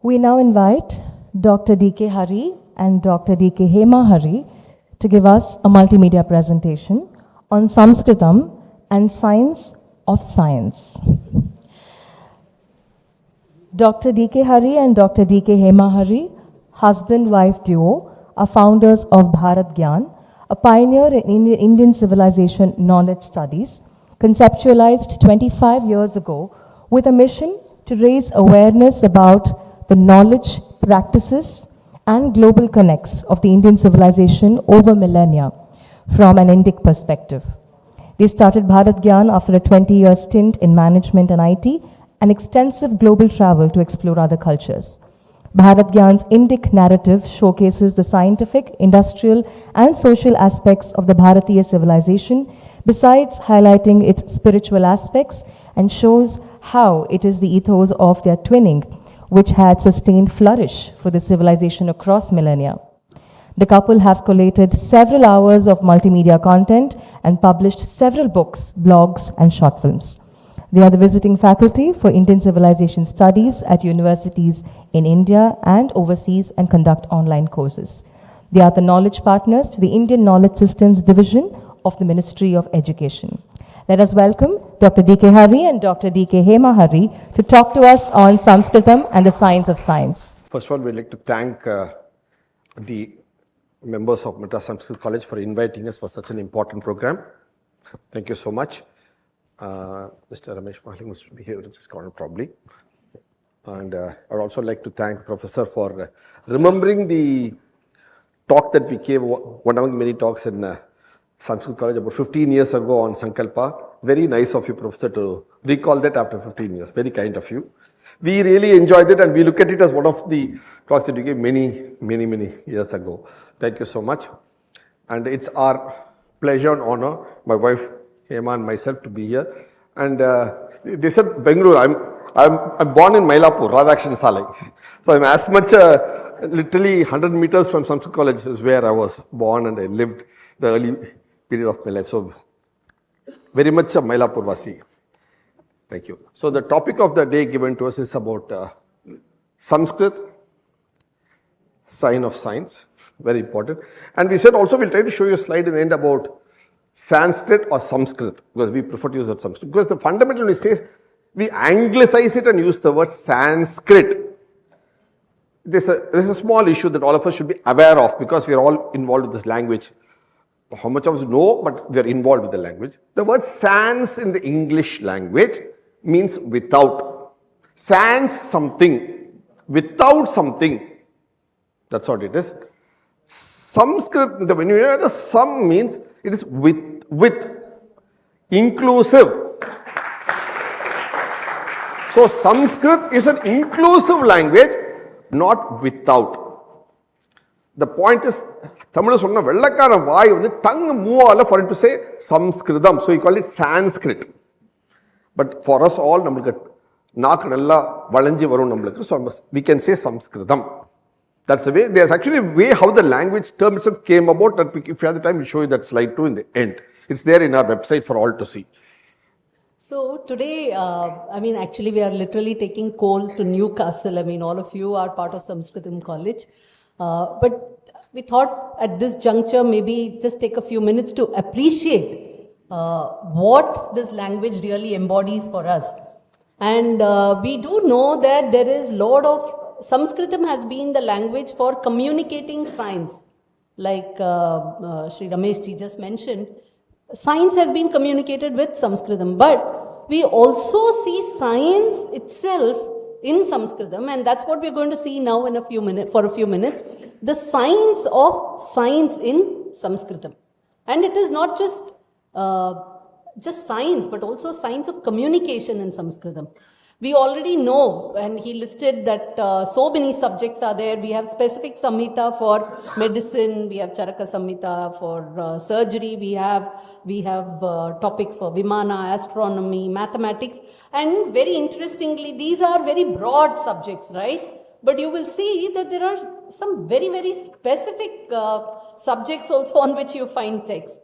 We now invite Dr.D.K.Hari and Dr.D.K.HemaHari to give us a multimedia presentation on Samskrtam and Science of Science. Dr.D.K.Hari and Dr.D.K.HemaHari, husband-wife duo, are founders of BharathGyan, a pioneer in Indian civilization knowledge studies, conceptualized 25 years ago with a mission to raise awareness about the knowledge, practices, and global connects of the Indian civilization over millennia from an Indic perspective. They started BharathGyan after a 20-year stint in management and IT and extensive global travel to explore other cultures. BharathGyan's Indic narrative showcases the scientific, industrial, and social aspects of the Bharatiya civilization, besides highlighting its spiritual aspects, and shows how it is the ethos of their twinning which had sustained flourish for the civilization across millennia. The couple have collated several hours of multimedia content and published several books, blogs, and short films. They are the visiting faculty for Indian Civilization Studies at universities in India and overseas and conduct online courses. They are the knowledge partners to the Indian Knowledge Systems Division of the Ministry of Education. Let us welcome Dr. D.K.Hari and Dr. D.K.HemaHari to talk to us on Samskrtam and the science of science. First of all, we'd like to thank the members of Madras Samskrtam College for inviting us for such an important program. Thank you so much. Mr. Ramesh Mahling must be here in this corner probably. And I'd also like to thank Professor for remembering the talk that we gave, one among many talks in Samskrtam College about 15 years ago on Sankalpa. Very nice of you, Professor, to recall that after 15 years. Very kind of you. We really enjoyed it and we look at it as one of the talks that you gave many years ago. Thank you so much. And it's our pleasure and honor, my wife Hema and myself, to be here. And they said, Bengaluru, I'm born in Mylapore, Radhakshan Salai. So I'm as much, literally 100 meters from Samskrtam College is where I was born and I lived the early period of my life. So very much a Mylapore Vasi. Thank you. So the topic of the day given to us is about Sanskrit, sign of science, very important. And we said also we'll try to show you a slide in the end about Sanskrit or Samskrit, because we prefer to use that Sanskrit. Because the fundamental we say, we anglicize it and use the word Sanskrit. There's a small issue that all of us should be aware of because we are all involved with this language. How much of us know, but we are involved with the language. The word sans in the English language means without. Sans something, without something. That's what it is. Sanskrit, when you hear the sam means it is with, inclusive. So Sanskrit is an inclusive language, not without. The point is, Tamil sonna vellakara vaai vandu tongue move alla for it to say Samskritam. So you call it Sanskrit. But for us all, namakku naak nalla valanji varum namakku, so we can say Samskritam. That's the way. There's actually a way how the language term itself came about. That if you have the time, we'll show you that slide too in the end. It's there in our website for all to see. So today, actually we are literally taking coal to Newcastle. All of you are part of Samskrtam College. But we thought at this juncture, maybe just take a few minutes to appreciate what this language really embodies for us. And we do know that there is a lot of Samskritam has been the language for communicating science. Like Sri Ramesh ji just mentioned, science has been communicated with Samskritam. But we also see science itself in Samskritam, and that's what we're going to see now in for a few minutes. The science of science in Samskritam. And it is not just science, but also science of communication in Samskritam. We already know, and he listed that so many subjects are there. We have specific Samhita for medicine, we have Charaka Samhita for surgery, we have topics for Vimana, astronomy, mathematics, and very interestingly, these are very broad subjects, right? But you will see that there are some very specific subjects also on which you find text.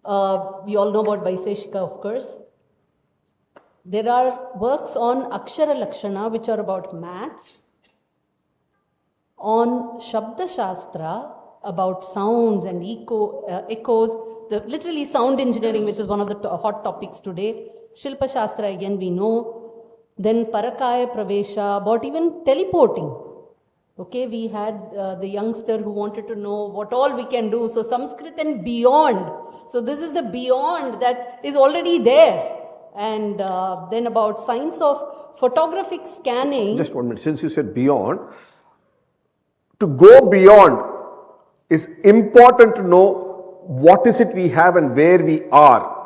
We all know about Vaiseshika, of course. There are works on Akshara Lakshana, which are about maths. on Shabda Shastra about sounds and echoes, literally sound engineering, which is one of the hot topics today. Shilpa Shastra, again, we know. Then Parakaya Pravesha, about even teleporting. Okay, we had the youngster who wanted to know what all we can do. So Sanskrit and beyond. So this is the beyond that is already there. And then about science of photographic scanning. Just 1 minute. Since you said beyond, to go beyond is important to know what is it we have and where we are.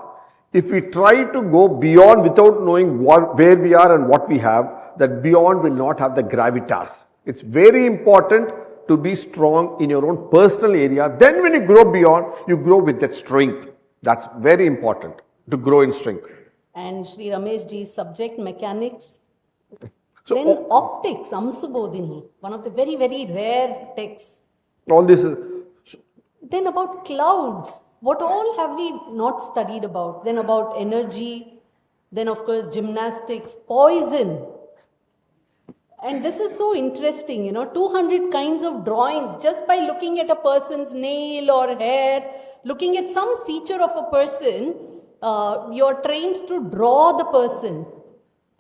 If we try to go beyond without knowing where we are and what we have, that beyond will not have the gravitas. It's very important to be strong in your own personal area. Then when you grow beyond, you grow with that strength. That's very important, to grow in strength. And Sri Ramesh Ji's subject, mechanics. So, Then optics, Amsubodhini, one of the very, very rare texts. all this is, Then about clouds, what all have we not studied about? Then about energy, then of course gymnastics, poison. And this is so interesting, 200 kinds of drawings just by looking at a person's nail or hair, looking at some feature of a person, you're trained to draw the person.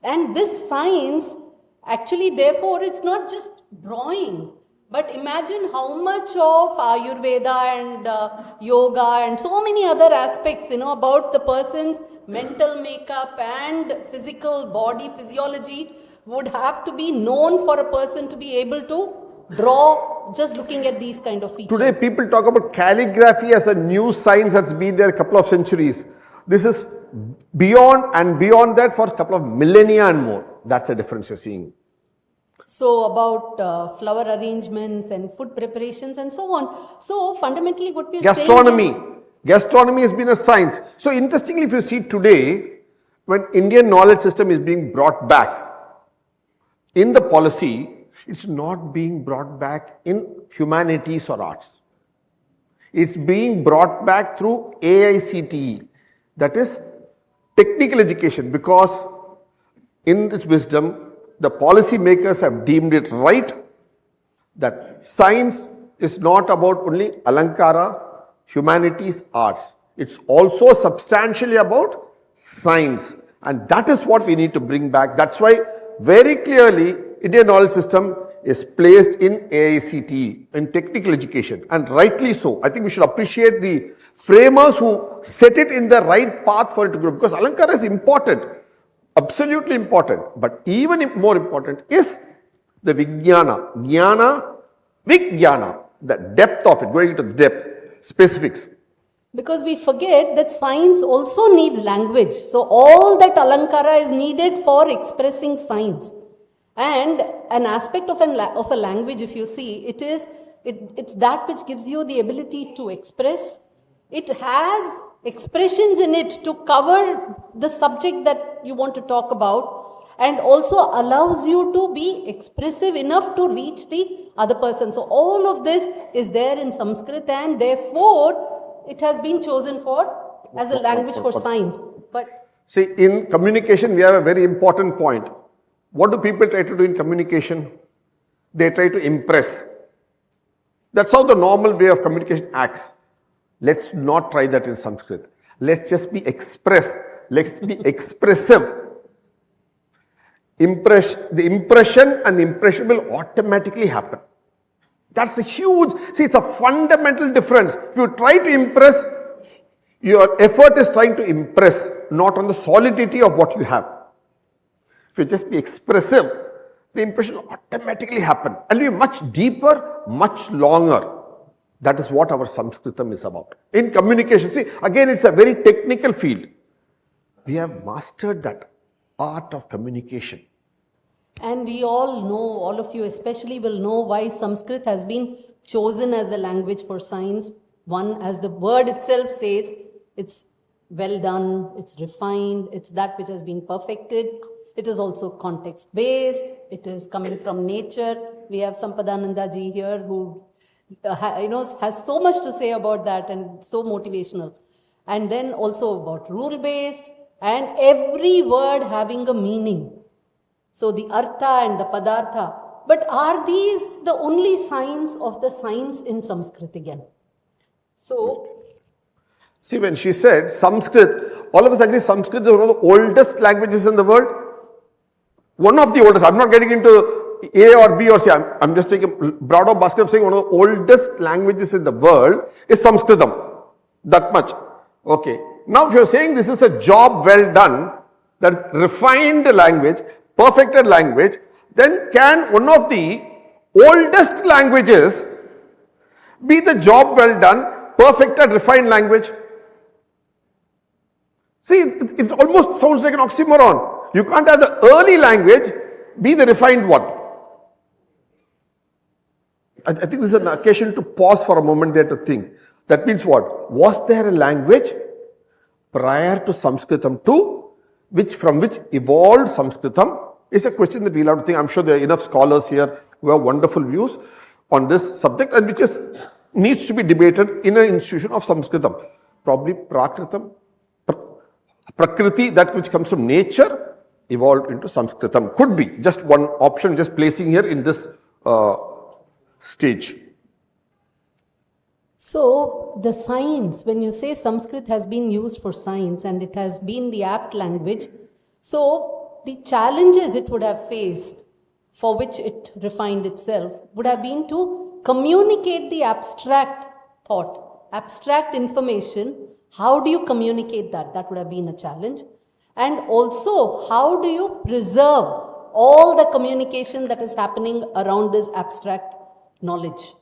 And this science, actually, therefore, it's not just drawing. But imagine how much of Ayurveda and yoga and so many other aspects, about the person's mental makeup and physical body physiology would have to be known for a person to be able to draw just looking at these kind of features. today people talk about calligraphy as a new science that's been there a couple of centuries. This is beyond and beyond that for a couple of millennia and more. That's the difference you're seeing. So about flower arrangements and food preparations and so on. So fundamentally what we're Gastronomy. saying is... Gastronomy has been a science. So interestingly, if you see today, when Indian knowledge system is being brought back in the policy, it's not being brought back in humanities or arts. It's being brought back through AICTE, that is technical education, because in this wisdom, the policy makers have deemed it right that science is not about only Alankara, humanities, arts. It's also substantially about science. And that is what we need to bring back. That's why very clearly Indian knowledge system is placed in AICTE, in technical education, and rightly so. I think we should appreciate the framers who set it in the right path for it to grow, because Alankara is important, absolutely important, but even more important is the Vijnana, Jnana, Vijnana, the depth of it, going into the depth, specifics. Because we forget that science also needs language. So all that Alankara is needed for expressing science. And an aspect of a language, if you see, it's that which gives you the ability to express. It has expressions in it to cover the subject that you want to talk about, and also allows you to be expressive enough to reach the other person. So all of this is there in Sanskrit, and therefore it has been chosen as a language for science. But see, in communication, we have a very important point. What do people try to do in communication? They try to impress. That's how the normal way of communication acts. Let's not try that in Sanskrit. Let's just be express. Let's be expressive. The impression and the impression will automatically happen. That's a huge, it's a fundamental difference. If you try to impress, your effort is trying to impress, not on the solidity of what you have. If you just be expressive, the impression will automatically happen and be much deeper, much longer. That is what our Samskritam is about. In communication, see, again, it's a very technical field. We have mastered that art of communication. And we all know, all of you especially will know why Sanskrit has been chosen as the language for science. One, as the word itself says, it's well done, it's refined, it's that which has been perfected. It is also context-based, it is coming from nature. We have Sampadananda ji here who has so much to say about that and so motivational. And then also about rule-based, and every word having a meaning. So the artha and the padartha But are these the only signs of the signs in Sanskrit again? So, See, when she said Sanskrit, all of us agree Sanskrit is one of the oldest languages in the world. One of the oldest. I'm not getting into A or B or C. I'm just taking a broader basket of saying one of the oldest languages in the world is Samskrtam. That much. Okay. Now, if you're saying this is a job well done, that is refined language, perfected language, then can one of the oldest languages be the job well done, perfected, refined language? See, it almost sounds like an oxymoron. You can't have the early language be the refined one. I think this is an occasion to pause for a moment there to think. That means what? Was there a language prior to Samskritam too, from which evolved Samskritam? Is a question that we'll have to think. I'm sure there are enough scholars here who have wonderful views on this subject, and which needs to be debated in an institution of Samskritam. Probably Prakritam, Prakriti, that which comes from nature, evolved into Samskritam. Could be just one option, just placing here in this stage. So, the science, when you say Sanskrit has been used for science and it has been the apt language, so the challenges it would have faced for which it refined itself would have been to communicate the abstract thought, abstract information. How do you communicate that? That would have been a challenge. And also, how do you preserve all the communication that is happening around this abstract knowledge?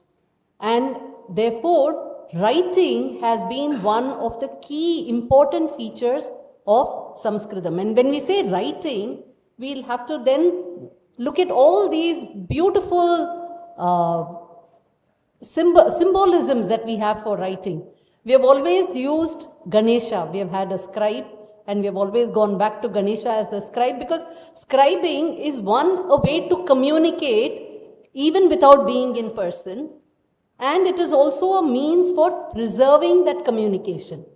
And therefore, writing has been one of the key important features of Samskritam. And when we say writing, we'll have to then look at all these beautiful symbolisms that we have for writing. We have always used Ganesha. We have had a scribe, and we have always gone back to Ganesha as a scribe, because scribing is a way to communicate even without being in person, and it is also a means for preserving that communication.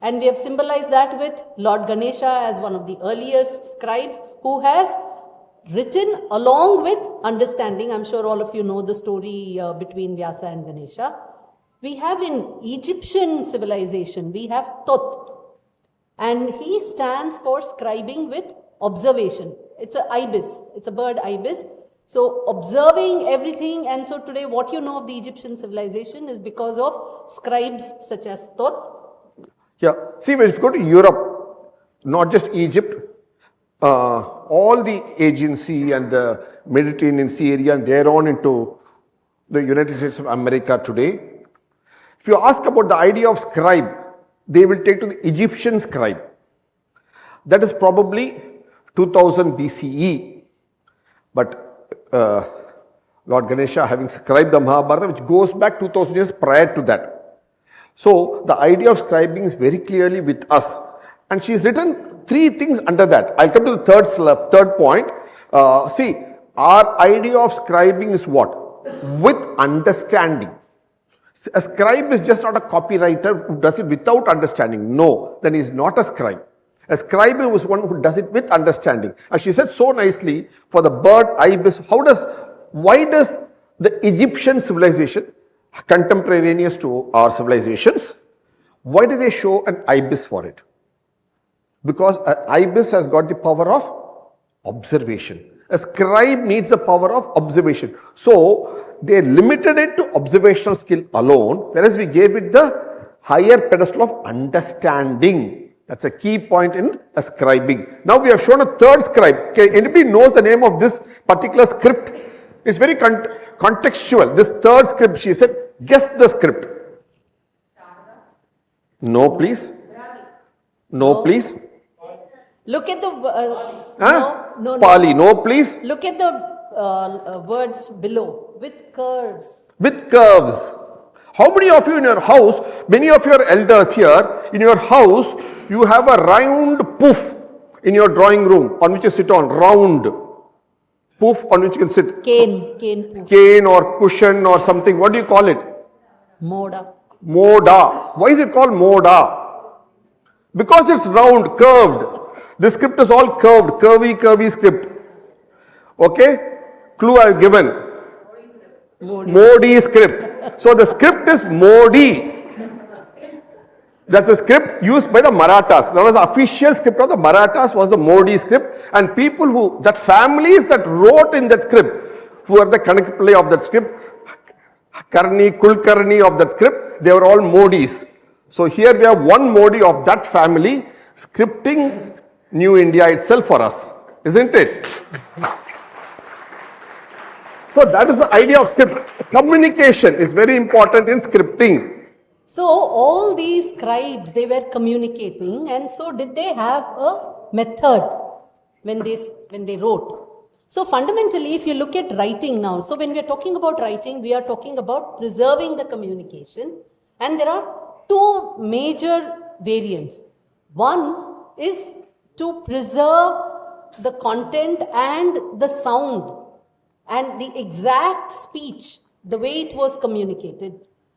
And we have symbolized that with Lord Ganesha as one of the earliest scribes who has written along with understanding. I'm sure all of you know the story between Vyasa and Ganesha. We have in Egyptian civilization, we have Tot, and he stands for scribing with observation. It's a ibis, it's a bird ibis. So observing everything, and so today what you know of the Egyptian civilization is because of scribes such as Tot. Yeah, see, when you go to Europe, not just Egypt, all the Aegean Sea and the Mediterranean Sea area and thereon into the United States of America today, if you ask about the idea of scribe, they will take to the Egyptian scribe. That is probably 2000 BCE. But Lord Ganesha having scribed the Mahabharata, which goes back 2000 years prior to that. So the idea of scribing is very clearly with us. And she's written three things under that. I'll come to the third point. See, our idea of scribing is what? With understanding. A scribe is just not a copywriter who does it without understanding. No, then he is not a scribe. A scribe is one who does it with understanding. As she said so nicely, for the bird ibis, why does the Egyptian civilization, contemporaneous to our civilizations, why do they show an ibis for it? Because an ibis has got the power of observation. A scribe needs the power of observation. So, they limited it to observational skill alone, whereas we gave it the higher pedestal of understanding. That's a key point in scribing. Now we have shown a third scribe. Okay, anybody knows the name of this particular script? It's very contextual. This third script, she said, guess the script. No, please. No, please. Look at the no, Pali. No, please. Look at the words below. With curves. With curves. How many of you in your house, many of your elders here, in your house, you have a round poof in your drawing room on which you sit on, round poof on which you can sit. Cane poof. Cane or cushion or something. What do you call it? Moda. Moda. Why is it called moda? Because it's round, curved. This script is all curved, curvy script. Okay? Clue I have given. Modi script. So the script is Modi. That's the script used by the Marathas. That was the official script of the Marathas, was the Modi script. And people who, that families that wrote in that script, who are the Kanakapillai of that script, Karni, Kulkarni of that script, they were all Modis. So here we have one Modi of that family scripting New India itself for us, isn't it? So that is the idea of script. Communication is very important in scripting. So all these scribes, they were communicating, and so did they have a method when they wrote? So fundamentally, if you look at writing now, so when we are talking about writing, we are talking about preserving the communication, and there are two major variants. One is to preserve the content and the sound and the exact speech, the way it was communicated.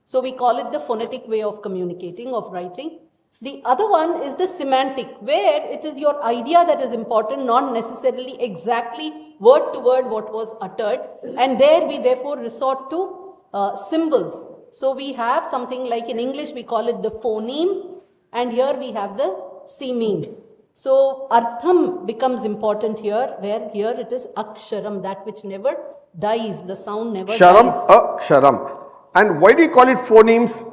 So we call it the phonetic way of communicating, of writing. The other one is the semantic, where it is your idea that is important, not necessarily exactly word to word what was uttered. And there we therefore resort to symbols. So we have something like in English we call it the phoneme, and here we have the sememe. So artham becomes important here, where here it is aksharam, that which never dies, the sound never Sharam, dies. Sharam. And why do you call it phonemes?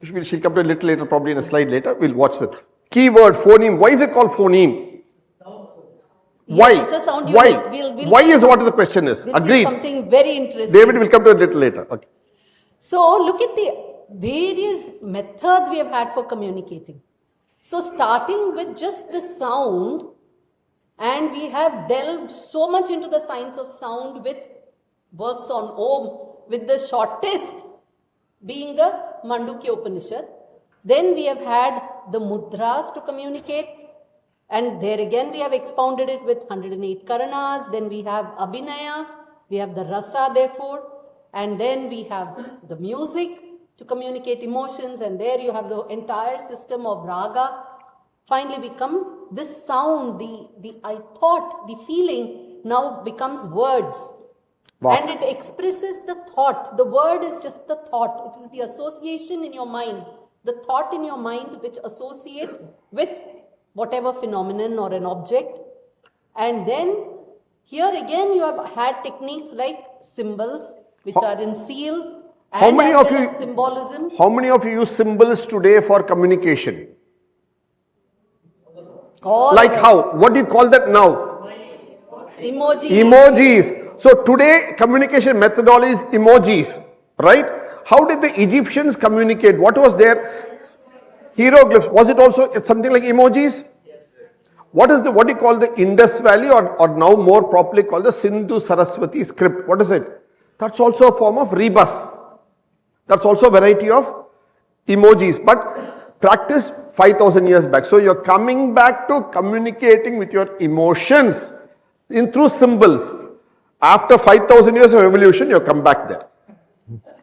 She'll come to it a little later, probably in a slide later. We'll watch that. Keyword, phoneme. Why is it called phoneme? Why? Yes, it's a sound Why? unit. We'll Why is what the question is. We'll Agreed. Something very interesting. David will come to it a little later. Okay. So look at the various methods we have had for communicating. So starting with just the sound, and we have delved so much into the science of sound with works on Om, with the shortest being the Mandukya Upanishad. Then we have had the mudras to communicate, and there again we have expounded it with 108 Karanas. Then we have Abhinaya, we have the Rasa therefore, and then we have the music to communicate emotions, and there you have the entire system of Raga. Finally we come, this sound, the I thought, the feeling now becomes words. Wow. And it expresses the thought. The word is just the thought. It is the association in your mind, the thought in your mind which associates with whatever phenomenon or an object. And then here again you have had techniques like symbols, which are in seals, How and many as of well you- as symbolisms. How many of you use symbols today for communication? All Like of us. how? What do you call that now? Emojis. Emojis. So today communication methodology is emojis, right? How did the Egyptians communicate? What was their hieroglyphs? Was it also something like emojis? What do you call the Indus Valley, or now more properly called the Sindhu Saraswati script? What is it? That's also a form of rebus. That's also a variety of emojis, but practiced 5,000 years back. So you're coming back to communicating with your emotions through symbols. After 5,000 years of evolution, you come back there.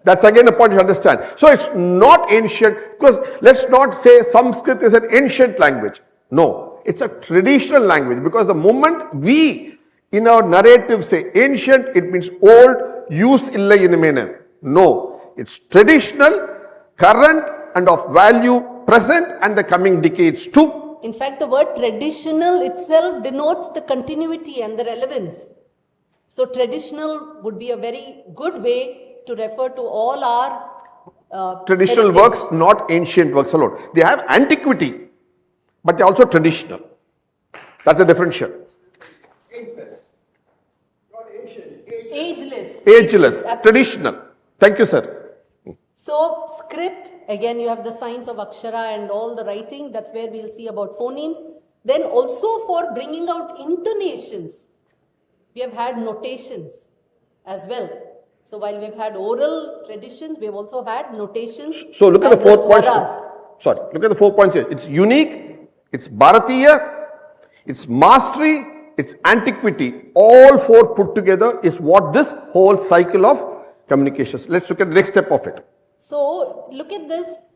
That's again a point to understand. So it's not ancient, because let's not say Sanskrit is an ancient language. No, it's a traditional language, because the moment we in our narrative say ancient, it means old, use illa inimene. No, it's traditional, current, and of value, present, and the coming decades too. In fact, the word traditional itself denotes the continuity and the relevance. So traditional would be a very good way to refer to all our Traditional heritage. works, not ancient works alone. They have antiquity, but they're also traditional. That's a differential. Ageless. Ageless, Absolutely. traditional. Thank you, sir. So script, again you have the science of Akshara and all the writing, that's where we'll see about phonemes. Then also for bringing out intonations, we have had notations as well. So while we've had oral traditions, we've also had notations. So look at the as 4 points. swaras. Sorry, look at the 4 points here. It's unique, it's Bharatiya, it's mastery, it's antiquity. All 4 put together is what this whole cycle of communications. Let's look at the next step of it. So look at this,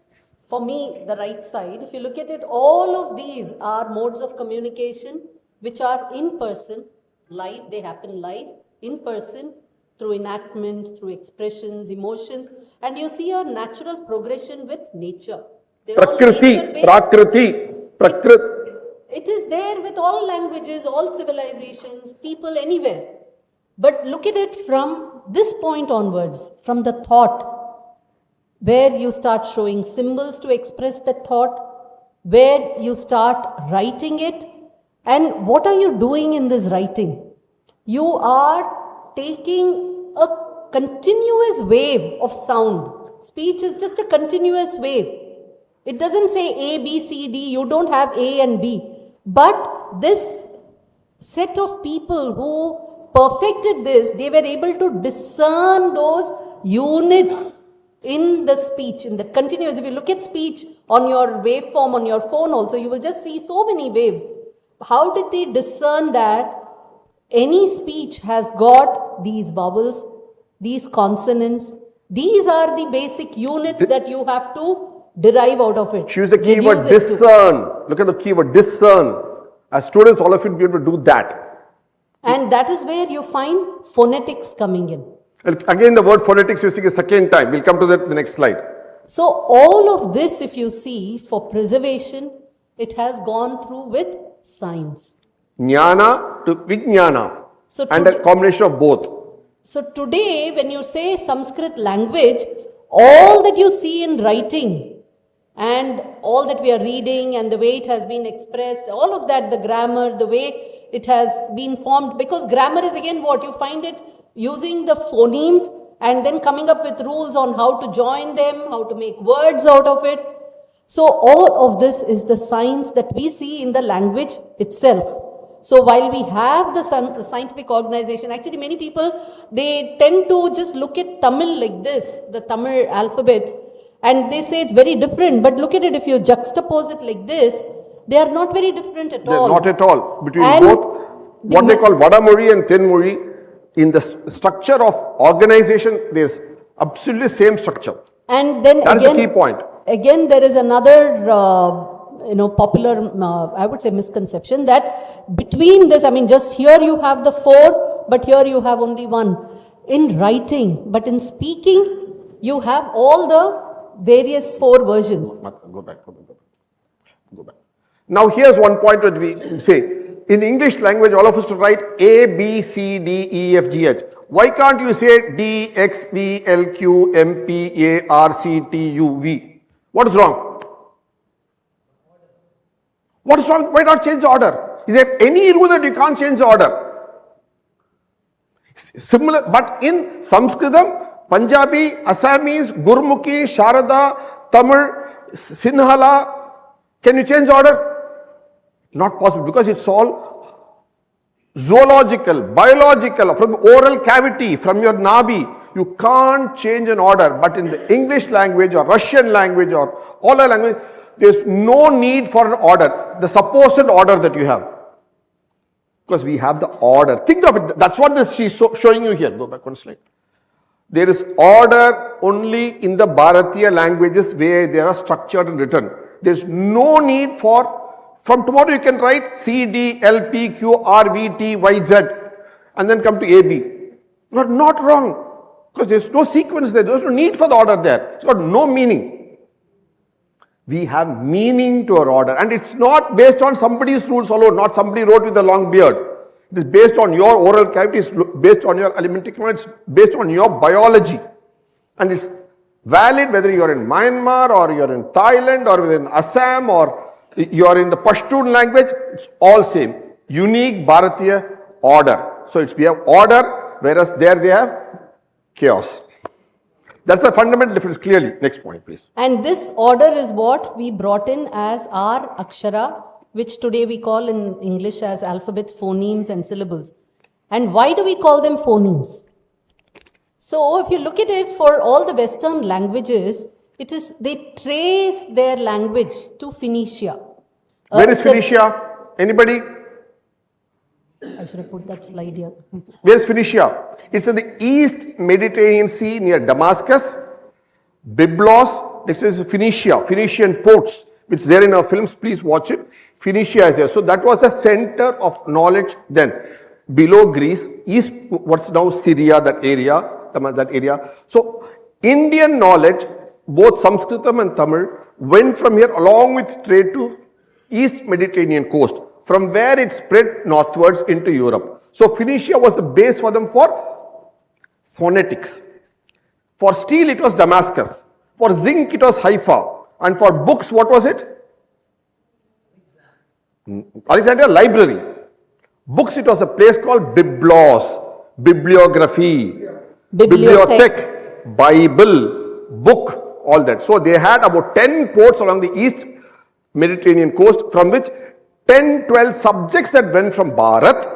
for me, the right side. If you look at it, all of these are modes of communication which are in person, live, they happen live, in person, through enactment, through expressions, emotions, and you see a natural progression with nature. They're all Prakriti, nature-based. Prakriti. It is there with all languages, all civilizations, people anywhere. But look at it from this point onwards, from the thought, where you start showing symbols to express that thought, where you start writing it. And what are you doing in this writing? You are taking a continuous wave of sound. Speech is just a continuous wave. It doesn't say A, B, C, D. You don't have A and B. But this set of people who perfected this, they were able to discern those units in the speech, in the continuous. If you look at speech on your waveform on your phone also, you will just see so many waves. How did they discern that any speech has got these vowels, these consonants? These are the basic units that you have to derive out of it. Choose the keyword discern. Look at the keyword discern. As students, all of you will be able to do that. And that is where you find phonetics coming in. Again, the word phonetics using a second time. We'll come to that in the next slide. So all of this, if you see, for preservation, it has gone through with science. Jnana to Vijnana. So And a combination of both. So today, when you say Sanskrit language, all that you see in writing and all that we are reading and the way it has been expressed, all of that, the grammar, the way it has been formed, because grammar is again what? You find it using the phonemes and then coming up with rules on how to join them, how to make words out of it. So all of this is the science that we see in the language itself. So while we have the scientific organization, actually many people, they tend to just look at Tamil like this, the Tamil alphabets, and they say it's very different. But look at it, if you juxtapose it like this, they are not very different at all. Not at all. Between And both, what they call Vadamori and Tenmori, in the structure of organization, there's absolutely same structure. And then That's again, the key point. Again, there is another popular, I would say, misconception that between this, I mean, just here you have the 4, but here you have only 1 in writing, but in speaking, you have all the various 4 versions. Go back. Now here's one point that we say. In English language, all of us to write A, B, C, D, E, F, G, H. Why can't you say D, X, V, L, Q, M, P, A, R, C, T, U, V? What is wrong? What is wrong? Why not change the order? Is there any rule that you can't change the order? Similar, but in Samskritam, Punjabi, Assamese, Gurmukhi, Sharada, Tamil, Sinhala, can you change the order? Not possible, because it's all zoological, biological, from oral cavity, from your nabi. You can't change an order. But in the English language or Russian language or all our language, there's no need for an order, the supposed order that you have. Because we have the order. Think of it, that's what she's showing you here. Go back one slide. There is order only in the Bharatiya languages where they are structured and written. There's no need for, from tomorrow you can write C, D, L, P, Q, R, V, T, Y, Z and then come to A, B. You are not wrong. Because there's no sequence there, there's no need for the order there. It's got no meaning. We have meaning to our order, and it's not based on somebody's rules alone, not somebody wrote with a long beard. It is based on your oral cavity, it's based on your alimentary canal, it's based on your biology. And it's valid whether you're in Myanmar or you're in Thailand or within Assam or you're in the Pashtun language, it's all same. Unique Bharatiya order. So we have order, whereas there we have chaos. That's the fundamental difference clearly. Next point, please. And this order is what we brought in as our akshara, which today we call in English as alphabets, phonemes and syllables. And why do we call them phonemes? So if you look at it, for all the Western languages, it is, they trace their language to Phoenicia. Where is Phoenicia? Anybody? I should have put that slide here. Where is Phoenicia? It's in the East Mediterranean Sea near Damascus, Byblos. Next is Phoenicia, Phoenician ports, which is there in our films. Please watch it. Phoenicia is there. So that was the center of knowledge then. below Greece, east, what's now Syria, that area. So Indian knowledge, both Samskritam and Tamil, went from here along with trade to East Mediterranean coast, from where it spread northwards into Europe. So Phoenicia was the base for them for phonetics. For steel, it was Damascus. For zinc, it was Haifa. And for books, what was it? Alexandria Library. Books, it was a place called Biblos, bibliography, bibliothèque, Bible, book, all that. So they had about 10 ports along the East Mediterranean coast, from which 10-12 subjects that went from Bharat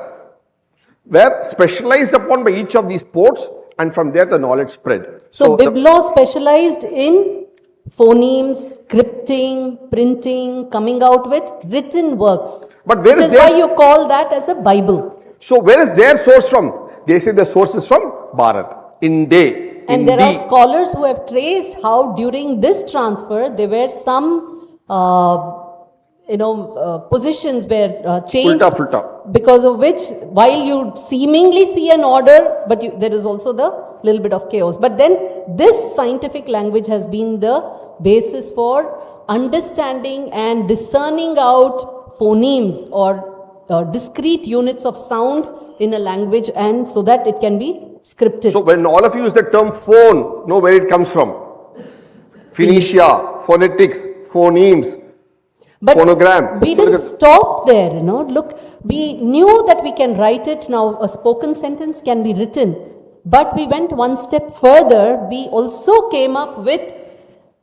were specialized upon by each of these ports, and from there the knowledge spread. So Biblos specialized in phonemes, scripting, printing, coming out with written works. But where which is why you call that as a Bible. So where is their source from? They say the source is from Bharat, Inde. And there are scholars who have traced how during this transfer there were some positions were changed, because of which, while you seemingly see an order, but there is also the little bit of chaos. But then this scientific language has been the basis for understanding and discerning out phonemes or discrete units of sound in a language, and so that it can be scripted. So when all of you use the term phone, know where it comes from. Phoenicia, phonetics, phonemes, but phonogram. We didn't stop there, Look, we knew that we can write it. Now a spoken sentence can be written. But we went one step further. We also came up with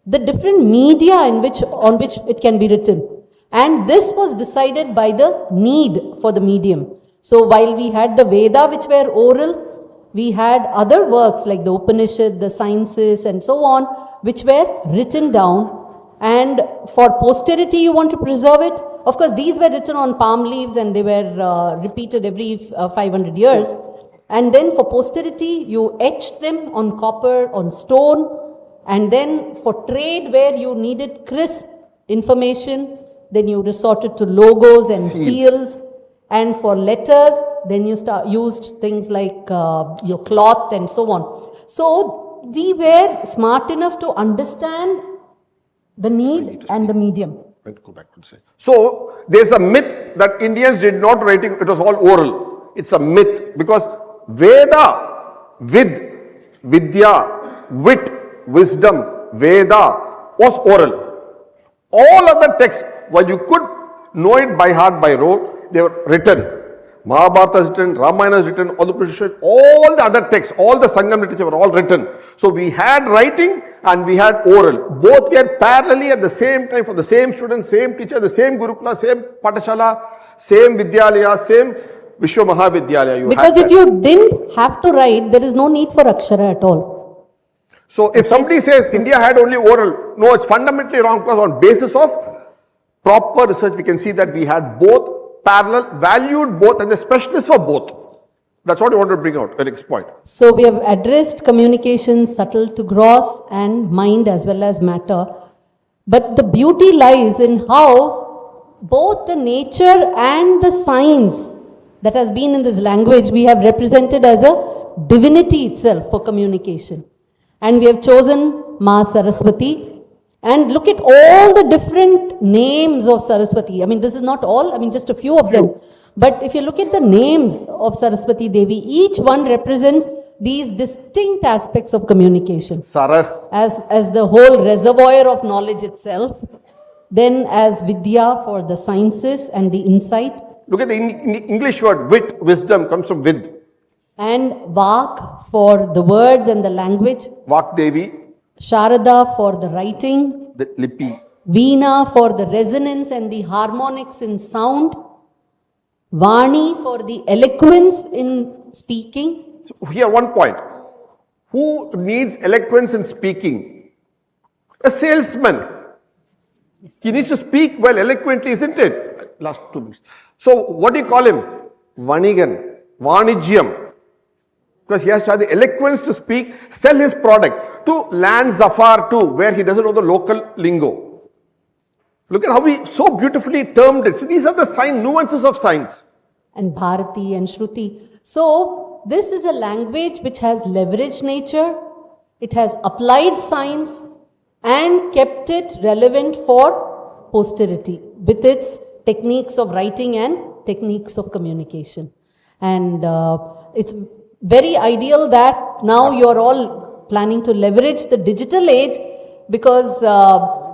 the different media on which it can be written. And this was decided by the need for the medium. So while we had the Veda, which were oral, we had other works like the Upanishad, the sciences and so on, which were written down. And for posterity, you want to preserve it. Of course, these were written on palm leaves and they were repeated every 500 years. And then for posterity, you etched them on copper, on stone. And then for trade, where you needed crisp information, then you resorted to logos and seals. And for letters, then you used things like your cloth and so on. So we were smart enough to understand the need and the medium. So there's a myth that Indians did not writing, it was all oral. It's a myth, because Veda, Vidya, wit, wisdom, Veda was oral. All other texts, while you could know it by heart, by rote, they were written. Mahabharata is written, Ramayana is written, all the other texts, all the Sangam literature were all written. So we had writing and we had oral. Both were parallelly at the same time for the same student, same teacher, the same Gurukula, same Patashala, same Vidyalaya, same Vishwa Mahavidyalaya. Because if you didn't have to write, there is no need for Akshara at all. So if somebody says India had only oral, no, it's fundamentally wrong, because on basis of proper research, we can see that we had both parallel, valued both, and the specialists for both. That's what I want to bring out, Eric's point. So we have addressed communication, subtle to gross, and mind as well as matter. But the beauty lies in how both the nature and the science that has been in this language we have represented as a divinity itself for communication. And we have chosen Ma Saraswati. And look at all the different names of Saraswati. I mean, this is not all, just a few of them. But if you look at the names of Saraswati Devi, each one represents these distinct aspects of communication. Saras. As the whole reservoir of knowledge itself. Then as Vidya for the sciences and the insight. Look at the English word, wit, wisdom comes from vid. And Vak for the words and the language. Vak Devi. Sharada for the writing. The Lipi. Veena for the resonance and the harmonics in sound. Vani for the eloquence in speaking. So here one point. Who needs eloquence in speaking? A salesman. He needs to speak well eloquently, isn't it? Last 2 minutes. So what do you call him? Vanigan. Vanijyam. Because he has to have the eloquence to speak, sell his product to land Zafar too, where he doesn't know the local lingo. Look at how he so beautifully termed it. So these are the nuances of science. and Bharati and Shruti. So this is a language which has leveraged nature, it has applied science and kept it relevant for posterity with its techniques of writing and techniques of communication. And it's very ideal that now you're all planning to leverage the digital age, because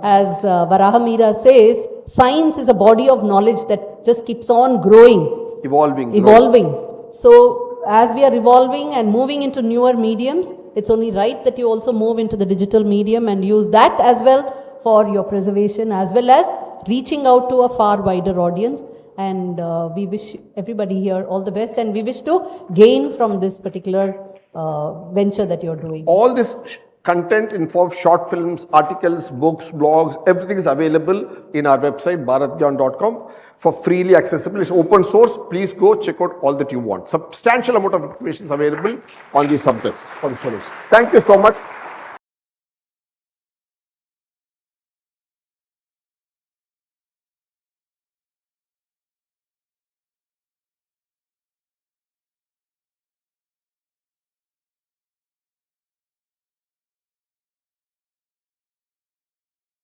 as Varahamira says, science is a body of knowledge that just keeps on growing. Evolving. So as we are evolving and moving into newer mediums, it's only right that you also move into the digital medium and use that as well for your preservation, as well as reaching out to a far wider audience. And we wish everybody here all the best, and we wish to gain from this particular venture that you're doing. All this content involves short films, articles, books, blogs, everything is available in our website BharathGyan.com for freely accessible. It's open source. Please go check out all that you want. Substantial amount of information is available on these subjects for the students. Thank you so much.